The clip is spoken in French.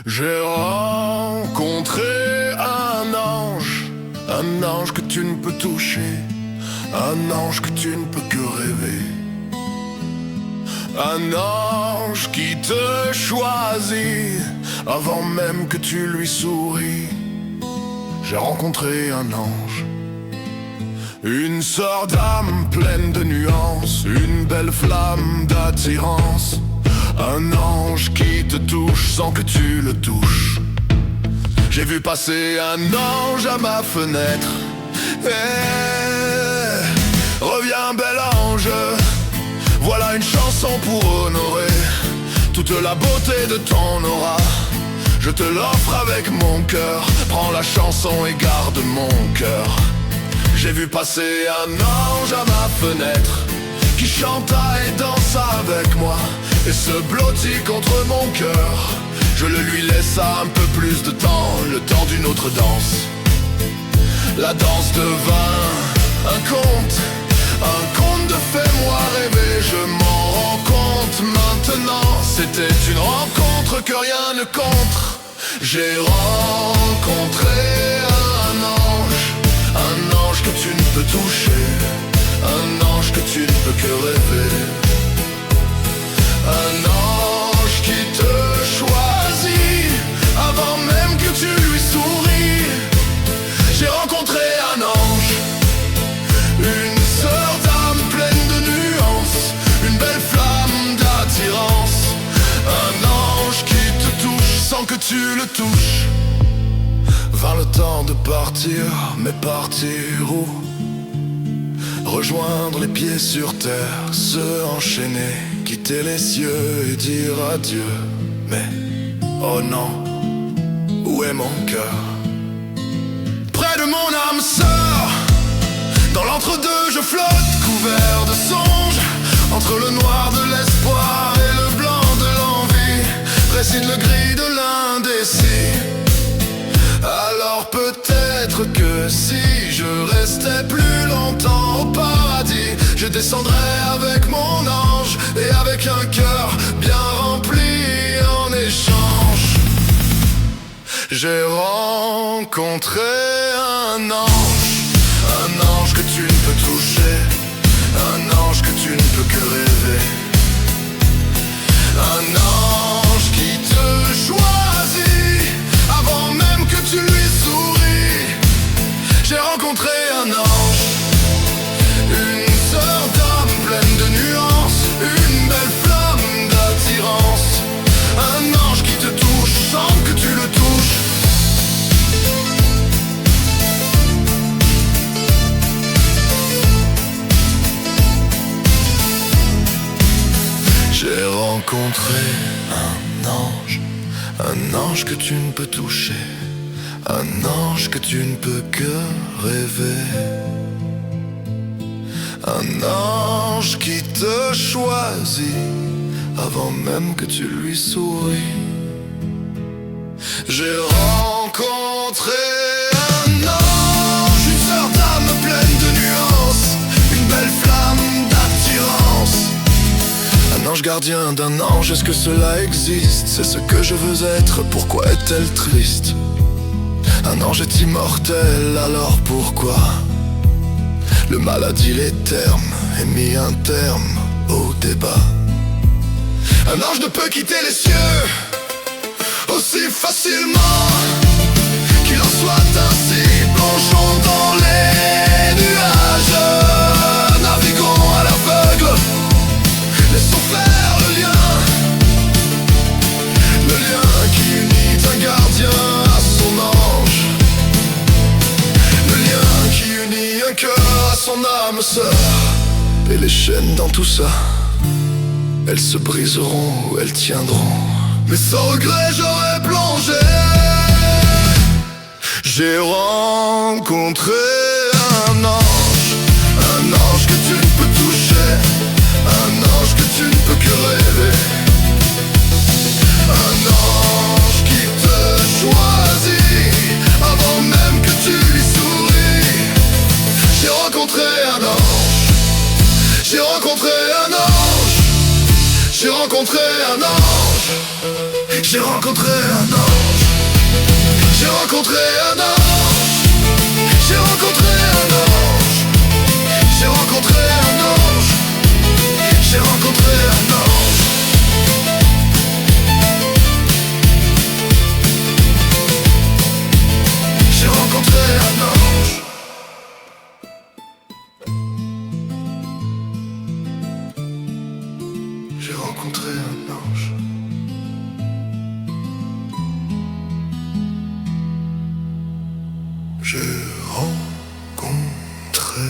J'ai rencontré un ange que tu ne peux toucher, un ange que tu ne peux que rêver. Un ange qui te choisit avant même que tu lui souris. J'ai rencontré un ange, une sœur d'âme pleine de nuances, une belle flamme d'attirance. Un ange qui te touche sans que tu le touches. J'ai vu passer un ange à ma fenêtre. Reviens bel ange, voilà une chanson pour honorer toute la beauté de ton aura. Je te l'offre avec mon cœur, prends la chanson et garde mon cœur. J'ai vu passer un ange à ma fenêtre, qui chanta et dansa avec moi, et se blottit contre mon cœur. Je le lui laissa un peu plus de temps, le temps d'une autre danse. La danse devint un conte de fais-moi rêver. Je m'en rends compte maintenant, c'était une rencontre que rien ne contre. J'ai rencontré un ange que tu ne peux toucher, un ange que tu ne peux que rêver. Un ange qui te choisit avant même que tu lui souris. J'ai rencontré un ange, une sœur d'âme pleine de nuances, une belle flamme d'attirance. Un ange qui te touche sans que tu le touches. Vint le temps de partir, mais partir où? Rejoindre les pieds sur terre, se enchaîner, quitter les cieux et dire adieu. Mais, oh non, où est mon cœur? Près de mon âme sœur, dans l'entre-deux je flotte, couvert de songes, entre le noir de l'espoir et le blanc de l'envie, précide le gris de l'indécis. Alors peut-être que si je restais plus longtemps au paradis, je descendrais avec mon ange et avec un cœur bien rempli en échange. J'ai rencontré un ange que tu ne peux toucher, un ange que tu ne peux que rêver. Un ange qui te choisit avant même que tu lui souris. J'ai rencontré un ange, une sœur d'âme pleine de nuances, une belle flamme d'attirance. Un ange qui te touche sans que tu le touches. J'ai rencontré un ange que tu ne peux toucher, un ange que tu ne peux que rêver. Un ange qui te choisit avant même que tu lui souris. J'ai rencontré un ange, une sœur d'âme pleine de nuances, une belle flamme d'attirance. Un ange gardien d'un ange, est-ce que cela existe? C'est ce que je veux être, pourquoi est-elle triste? Un ange est immortel, alors pourquoi le mal a dit les termes et mis un terme au débat? Un ange ne peut quitter les cieux aussi facilement, qu'il en soit ainsi, plongeons dans les nuages, naviguons à l'aveugle, laissons faire le lien qui unit un gardien à son ange, le lien qui unit un cœur à son âme sœur. Et les chaînes dans tout ça, elles se briseront ou elles tiendront, mais sans regret j'aurais plongé. J'ai rencontré un ange que tu ne peux toucher, un ange que tu ne peux que rêver. Un ange qui te choisit avant même que tu lui souris. J'ai rencontré un ange, j'ai rencontré un ange, j'ai rencontré un ange, j'ai rencontré un ange. rencontré un ange, j'ai rencontré un ange, j'ai rencontré un ange, j'ai rencontré un ange. J'ai rencontré un ange. J'ai rencontré un ange. J'ai rencontré